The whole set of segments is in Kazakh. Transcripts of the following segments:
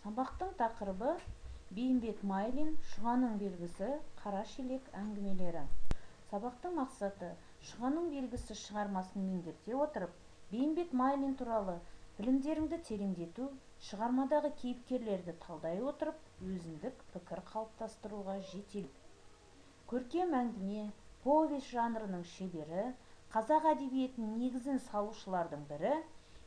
Сабақтың тақырыбы Бейімбет Майлин «Шұғаның белгісі» қара шелек әңгімелері. Сабақтың мақсаты «Шұғаның белгісі» шығармасын меңгерте отырып, Бейімбет Майлин туралы білімдеріңді тереңдету, шығармадағы кейіпкерлерді талдай отырып, өзіндік пікір қалыптастыруға жетелеу. Көркем әңгіме, повесть жанрының шебері, қазақ әдебиетінің негізін салушылардың бірі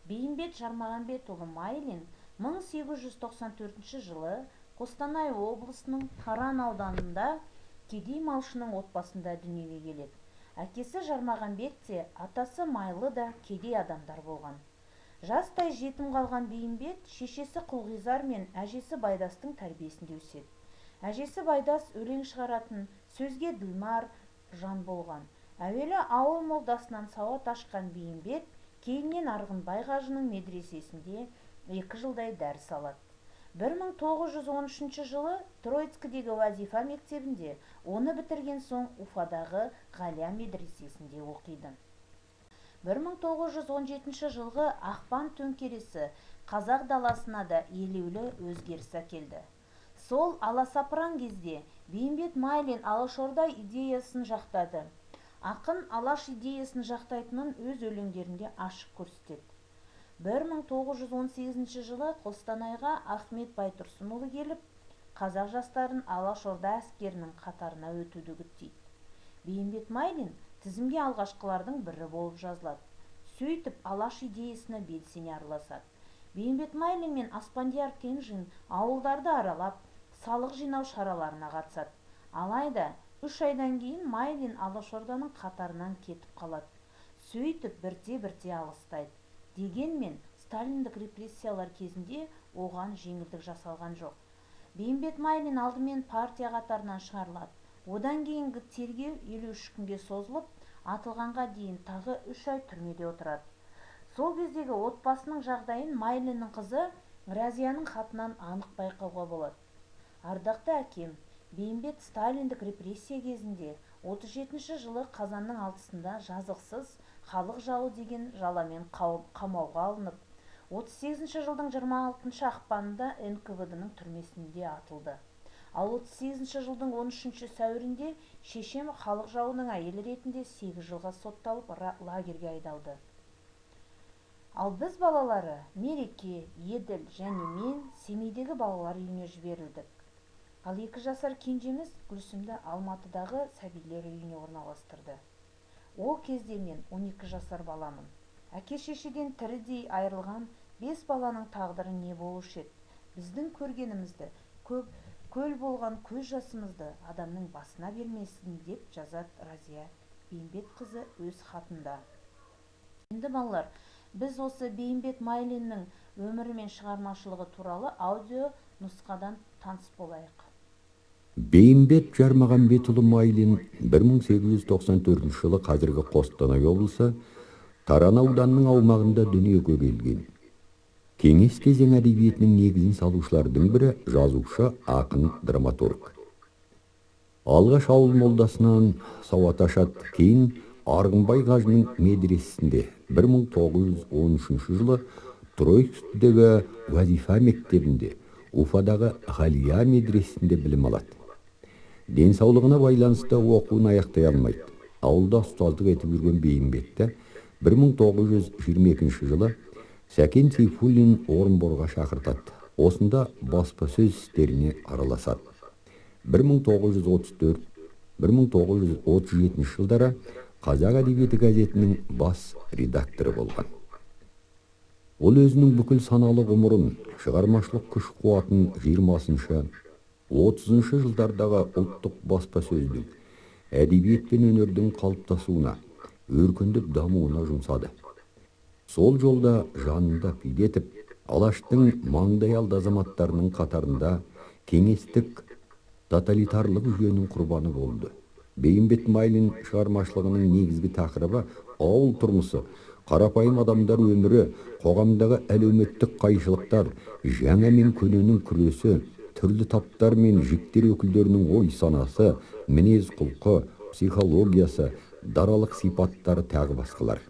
Бейімбет Жармағанбетұлы Майлин 1894 жылы Қостанай облысының Таран ауданында кедей малшының отбасында дүниеге келеді. Әкесі Жармағанбет те, атасы Майлы да кедей адамдар болған. Жастай жетім қалған Бейімбет шешесі Құлғизар мен әжесі Байдастың тәрбиесінде өседі. Әжесі Байдас өлең шығаратын, сөзге ділмар жан болған. Әуелі ауыл молдасынан сауат ашқан Бейімбет кейіннен Арғынбай қажының медресесінде 2 жылдай дәріс алады. 1913 жылы Троицкідегі Вазифа мектебінде, оны бітірген соң Уфадағы Ғалия медресесінде оқиды. 1917 жылғы ақпан төңкерісі қазақ даласына да елеулі өзгеріс әкелді. Сол аласапыран кезде Бейімбет Майлин Алашорда идеясын жақтады. Ақын Алаш идеясын жақтайтынын өз өлеңдерінде ашық көрсетеді. 1918 жылы Қостанайға Ахмет Байтұрсынұлы келіп, қазақ жастарын Алашорда әскерінің қатарына өтуді үгіттейді. Бейімбет Майлин тізімге алғашқылардың бірі болып жазылады. Сөйтіп Алаш идеясына белсене араласады. Бейімбет Майлин мен Аспандияр Кенжин ауылдарды аралап, салық жинау шараларына қатысады. Алайда 3 айдан кейін Майлин Алашорданың қатарынан кетіп қалады. Сөйтіп бірте-бірте алыстайды. Дегенмен сталиндік репрессиялар кезінде оған жеңілдік жасалған жоқ. Бейімбет Майлин алдымен партия қатарынан шығарылады. Одан кейінгі тергеу 53 күнге созылып, атылғанға дейін тағы 3 ай түрмеде отырады. Сол кездегі отбасының жағдайын Майлиннің қызы Разияның хатынан анық байқауға болады. Ардақты әкем, Бейімбет сталиндік репрессия кезінде 37 жылы қазанның 6-сында жазықсыз халық жауы деген жаламен қамауға алынып, 38 жылдың 26 ақпанында НКВД-ның түрмесінде атылды. Ал 38 жылдың 13 сәуірінде шешем халық жауының әйелі ретінде 8 жылға сотталып лагерге айдалды. Ал біз балалары Мереке, Еділ және мен Семейдегі балалар үйіне жіберілдік. Ал 2 жасар кенжеміз Гүлсімді Алматыдағы сәбилер үйіне орналастырды. Ол кезде мен 12 жасар баламын. Әке-шешеден тірідей айырылған 5 баланың тағдыры не болушы еді? Біздің көргенімізді, көл болған көз жасымызды адамның басына бермесін деп жазады Разия Бейімбет қызы өз хатында. Енді балалар, біз осы Бейімбет Майлиннің өмірі мен шығармашылығы туралы аудио нұсқадан таныс болайық. Бейімбет Жармағанбетұлы Майлин 1894 жылы қазіргі Қостанай облысы Таран ауданының аумағында дүниеге келген. Кеңес кезең әдебиетінің негізін салушылардың бірі жазушы, ақын, драматург. Алғаш ауыл молдасынан сауат ашады, кейін Арғынбай қажының медресесінде 1913 жылы Троицкідегі Вазифа мектебінде, Уфадағы Ғалия медресесінде білім алады. Денсаулығына байланысты оқуын аяқтай алмайды. Ауылда ұстаздық етіп жүрген Бейімбетті 1922 жылы Сәкен Сейфуллин Орынборға шақыртады. Осында баспасөз істеріне араласады. 1934-1937 жылдары Қазақ әдебиеті газетінің бас редакторы болған. Ол өзінің бүкіл саналы ғұмырын, шығармашылық күш-қуатын 20-30 жылдардағы ұлттық баспасөздің, әдебиет пен өнердің қалыптасуына, өркендеп дамуына жұмсады. Сол жолда жанында пидетіп, Алаштың маңдайалды азаматтарының қатарында кеңестік тоталитарлық жүйенің құрбаны болды. Бейімбет Майлин шығармашылығының негізгі тақырыбы ауыл тұрмысы, қарапайым адамдар өмірі, қоғамдағы әлеуметтік қайшылықтар, жаңа мен көненің күресі, түрлі таптар мен жіктер өкілдерінің ой санасы, мінез құлқы, психологиясы, даралық сипаттары тағы басқалар.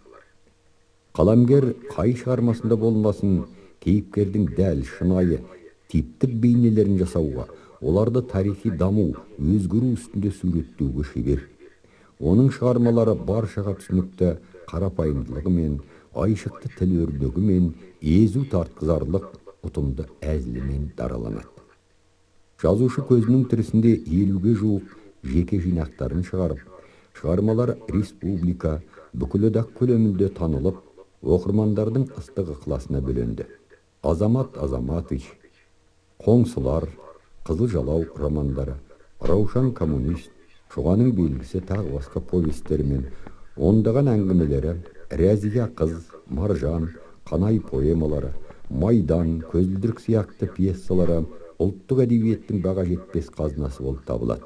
Қаламгер қай шығармасында болмасын, кейіпкердің дәл, шынайы, типтік бейнелерін жасауға, оларды тарихи даму, өзгеру үстінде суреттеуге шебер. Оның шығармалары баршаға түсінікті қарапайымдылығымен, айшықты тіл өрнегімен, езу тартқызарлық ұтымды әзілімен дараланады. Жазушы көзінің тірісінде 50-ге жуық жеке жинақтарын шығарып, шығармалар республика, бүкілодақ көлемінде танылып, оқырмандардың ыстық ықыласына бөленді. Азамат Азаматыч, Қоңсылар, Қызыл жалау романдары, Раушан коммунист, Шұғаның белгісі тағы басқа повестерімен, ондаған әңгімелері, Рәзия қыз, Маржан, Қанай поэмалары, Майдан, Көзілдірік сияқты пьесалары ұлттық әдебиеттің баға жетпес қазынасы болып табылады.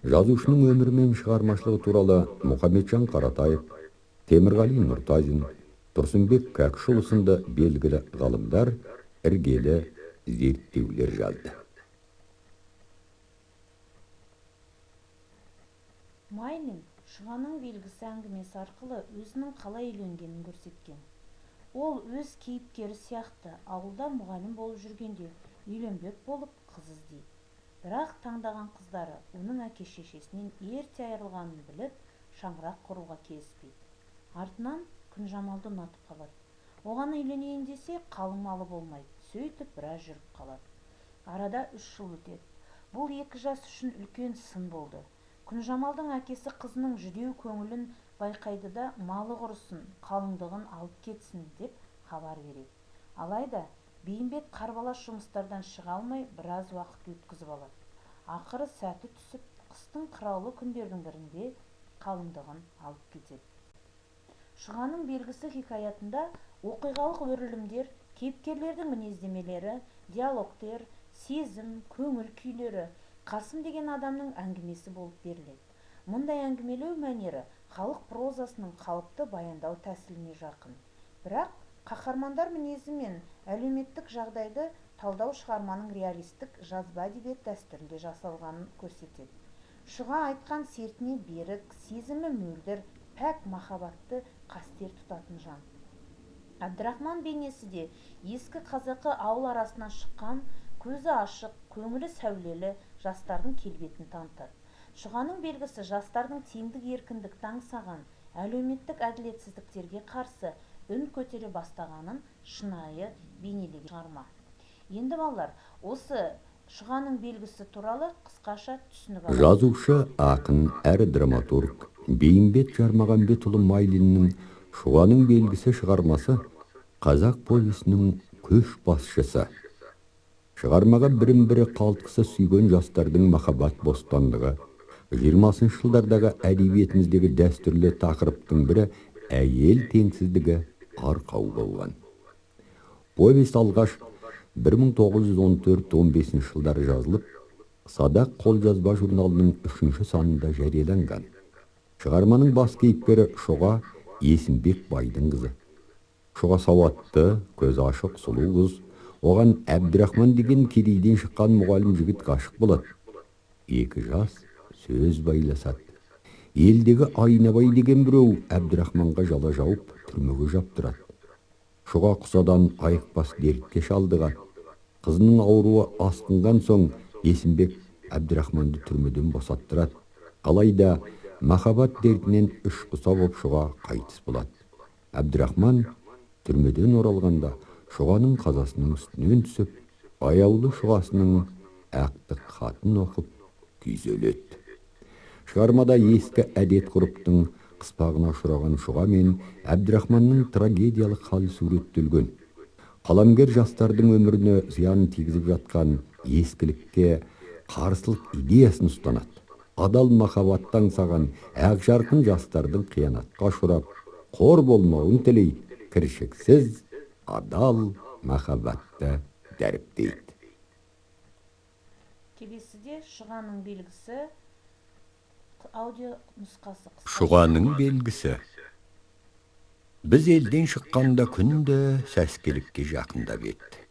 Жазушының өмірі мен шығармашылығы туралы Мұхамеджан Қаратаев, Темірғали Нұртазин, Тұрсынбек Кәкішұлы сынды белгілі ғалымдар іргелі зерттеулер жазды. Майлин Шұғаның белгісі әңгімесі арқылы өзінің қалай үйленгенін көрсеткен. Ол өз кейіпкері сияқты ауылда мұғалім болып жүргенде үйленбек болып қыз іздейді. Бірақ таңдаған қыздары оның әке-шешесінен ерте айырылғанын біліп, шаңырақ құруға келіспейді. Артынан Күнжамалды ұнатып қалады. Оған үйленейін десе, қалың малы болмайды. Сөйтіп біраз жүріп қалады. Арада 3 жыл өтеді. Бұл екі жас үшін үлкен сын болды. Күнжамалдың әкесі қызының жүдеу көңілін байқайды да малы құрысын, қалыңдығын алып кетсін деп хабар береді. Алайда Бейімбет қарбалас жұмыстардан шыға алмай біраз уақыт өткізіп алады. Ақыры сәті түсіп, қыстың қыраулы күндердің бірінде қалыңдығын алып кетеді. Шұғаның белгісі хикаятында оқиғалық өрілімдер, кейіпкерлердің мінездемелері, диалогтер, сезім, көңіл күйлері, Қасым деген адамның әңгімесі болып беріледі. Мұндай әңгімелеу мәнері халық прозасының қалыпты баяндау тәсіліне жақын. Бірақ қаһармандар мінезі мен әлеуметтік жағдайды талдау шығарманың реалистік жазба әдебиет дәстүрінде жасалғанын көрсетеді. Шұға айтқан сертіне берік, сезімі мөлдір, пәк махаббатты қастер тұтатын жан. Әбдірахман бейнесі де ескі қазақы ауыл арасынан шыққан, көзі ашық, көңілі сәулелі жастардың келбетін танытады. Шұғаның белгісі жастардың теңдік еркіндікті аңсаған, әлеуметтік әділетсіздіктерге қарсы үн көтере бастағанын шынайы бейнелеген шығарма. Енді балалар, осы Шұғаның белгісі туралы қысқаша түсінік алайық. Жазушы, ақын әрі драматург Бейімбет Жармағанбетұлы Майлиннің Шұғаның белгісі шығармасы қазақ повесінің көш басшысы. Шығармаға бірін-бірі қалтқысы сүйген жастардың махаббат бостандығы, 20-шы жылдардағы әдебиетіміздегі дәстүрлі тақырыптың бірі әйел теңсіздігі арқау болған. Повесть алғаш 1914-15 жылдары жазылып, Садақ қолжазба журналының 3-ші санында жарияланған. Шығарманың бас кейіпкері Шұға Есімбек байдың қызы. Шұға сауатты, көз ашық, сұлу қыз. Оған Әбдірахман деген кедейден шыққан мұғалім жігіт ғашық болады. Екі жас сөз байласады. Елдегі Айнабай деген біреу Әбдірахманға жала жауып, түрмеге жаптырады. Шұға құсадан айықпас дертке шалдығады. Қызының ауруы асқынған соң Есімбек Әбдірахманды түрмеден босаттырады. Алайда махаббат дертінен 3 құса боп Шұға қайтыс болады. Әбдірахман түрмеден оралғанда Шұғаның қазасының үстінен түсіп, аяулы Шұғасының ақтық хатын оқып күйзеледі. Шығармада ескі әдет ғұрыптың қыспағына ұшыраған Шұға мен Әбдірахманның трагедиялық халі суреттелген. Қаламгер жастардың өміріне зиян тигізіп жатқан ескілікке қарсылық идеясын ұстанады. Адал махаббаттан аңсаған ақ жарқын жастардың қиянатқа ұшырап, қор болмауын тілейді, кіршіксіз адал махаббатты дәріптейді. Келесіде Шұғаның белгісі аудио нұсқасы. Шұғаның белгісі. Біз елден шыққанда күнде сәскелікке жақындап еді.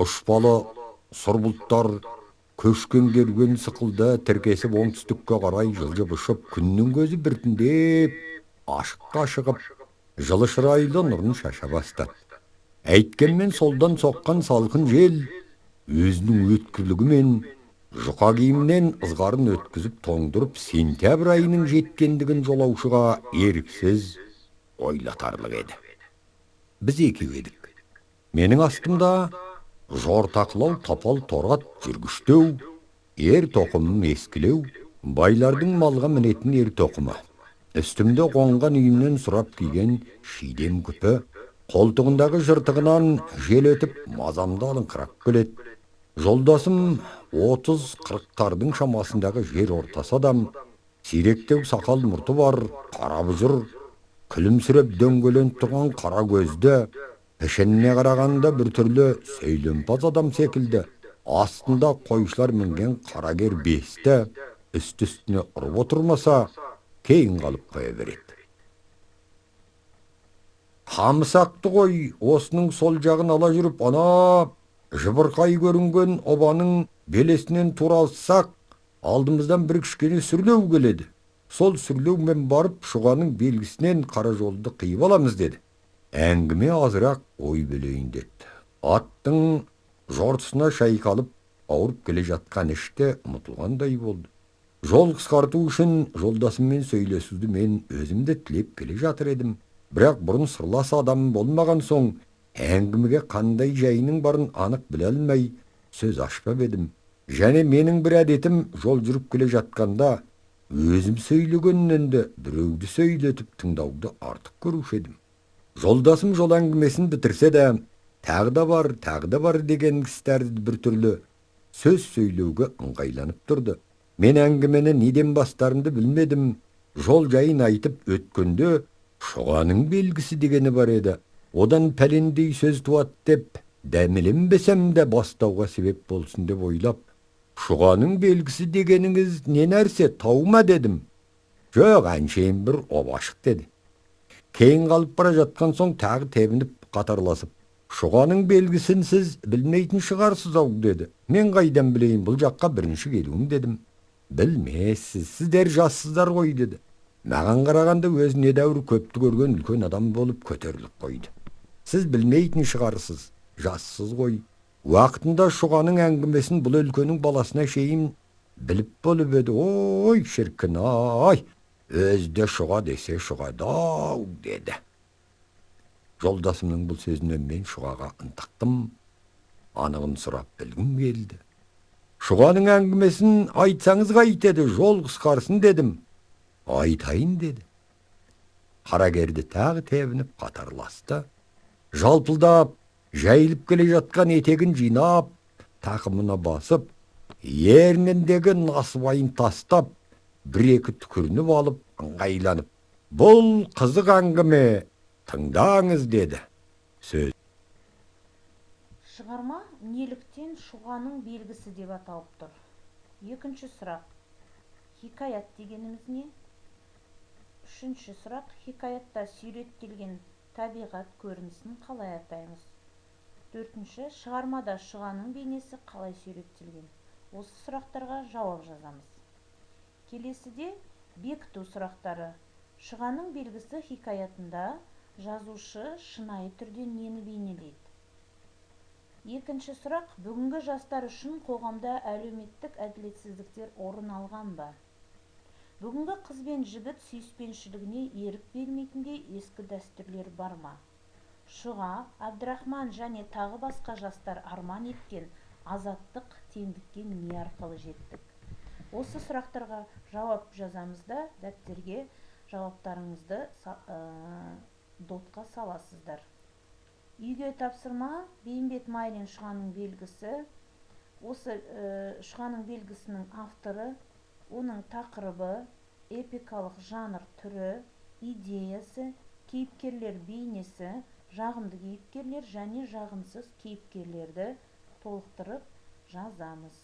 Ұшпалы сұр бұлттар көшкен келген сықылды тіркесіп оңтүстікке қарай жылжып ұшып, күннің көзі біртіндеп ашыққа шығып, жылы шырайлы нұрын шаша бастады. Әйткенмен солдан соққан салқын жел өзінің өткірлігімен жұқа киімнен ызғарын өткізіп тоңдырып сентябрь айының жеткендігін жолаушыға еріксіз ойлатарлық еді. Біз екеу едік. Менің астымда жортақылау тапал торат жүргіштеу, ер тоқымым ескілеу, байлардың малға мінетін ер тоқымы. Үстімде қонған үйімнен сұрап киген шидем күпі, қолтығындағы жыртығынан жел өтіп мазамды алыңқырап келеді. Жолдасым 30-40-тардың шамасындағы жер ортасы адам, сиректеу сақал мұрты бар, қара бұжыр, күлімсіреп дөңгеленіп тұрған қара көзді, пішініне қарағанда бір түрлі сөйлемпаз адам секілді, астында қойшылар мінген қарагер бесті үсті-үстіне ұрып отырмаса, кейін қалып қоя береді. Қамысақты қой, осының сол жағын ала жүріп, ана жыбырқай көрінген обаның белесінен тура алсақ, алдымыздан бір кішкене сүрлеу келеді. Сол сүрлеумен барып, шұғаның белгісінен қара жолды қиып аламыз деді. Әңгіме азырақ ой бөлейін деді. Аттың жортысына шайқалып, ауырып келе жатқан іште ұмытылғандай болды. Жол қысқарту үшін жолдасыммен сөйлесуді мен өзімді тілеп келе жатыр едім. Бірақ бұрын сырлас адам болмаған соң, әңгімеге қандай жайының барын анық біле алмай сөз ашпап едім. Және менің бір әдетім жол жүріп келе жатқанда өзім сөйлегеннен де біреуді сөйлетіп тыңдауды артық көруші едім. Жолдасым жол әңгімесін бітірсе де, тағы да бар деген кістерді бір түрлі сөз сөйлеуге ыңғайланып тұрды. Мен әңгімені неден бастарымды білмедім. Жол жайын айтып өткенде шұғаның белгісі дегені бар еді. Одан пәлендей сөз туат деп, дәмеленбесем де бастауға себеп болсын деп ойлап, шұғаның белгісі дегеніңіз не нәрсе, тау ма дедім. Жоқ, әншейін бір обашық деді. Кейін қалып бара жатқан соң тағы тебініп қатарласып, шұғаның белгісін сіз білмейтін шығарсыз ау деді. Мен қайдан білейін, бұл жаққа бірінші келуім дедім. Білмейсіз, сіздер жассыздар ғой деді. Маған қарағанда өзіне дәуір көпті көрген үлкен адам болып көтеріліп қойды. Сіз білмейтін шығарсыз, жассыз ғой. Уақытында шұғаның әңгімесін бұл өлкенің баласына шейін біліп болып еді. Ой, шіркін, ай, өзде шұға десе шұғадау деді. Жолдасымның бұл сөзінен мен шұғаға ынтықтым, анығын сұрап білгім келді. Шұғаның әңгімесін айтсаңыз қайтеді, жол қысқарсын дедім. Айтайын деді. Қарагерді тағы тебініп қатарласты. Жалпылдап, жайылып келе жатқан етегін жинап, тақымына басып, ерніндегі насыбайын тастап, бір-екі түкірініп алып, ыңғайланып, бұл қызық әңгіме, тыңдаңыз деді. Сөз. Шығарма неліктен шұғаның белгісі деп аталып тұр? Екінші сұрақ. Хикаят дегеніміз не? Үшінші сұрақ. Хикаятта суреттелген табиғат көрінісін қалай атаймыз? Төртінші. Шығармада шұғаның бейнесі қалай суреттелген? Осы сұрақтарға жауап жазамыз. Келесіде бекіту сұрақтары. Шұғаның белгісі хикаятында жазушы шынайы түрде нені бейнелейді? Екінші сұрақ. Бүгінгі жастар үшін қоғамда әлеуметтік әділетсіздіктер орын алған ба? Бүгінгі қыз бен жігіт сүйіспеншілігіне ерік бермейтіндей ескі дәстүрлер бар ма? Шұға, Абдрахман және тағы басқа жастар арман еткен азаттық теңдікке не арқылы жеттік? Осы сұрақтарға жауап жазамыз да дәптерге жауаптарыңызды дотқа саласыздар. Үйге тапсырма. Бейімбет Майлин шұғаның белгісі. Осы шұғаның белгісінің авторы, оның тақырыбы, эпикалық жанр түрі, идеясы, кейіпкерлер бейнесі, жағымды кейіпкерлер және жағымсыз кейіпкерлерді толықтырып жазамыз.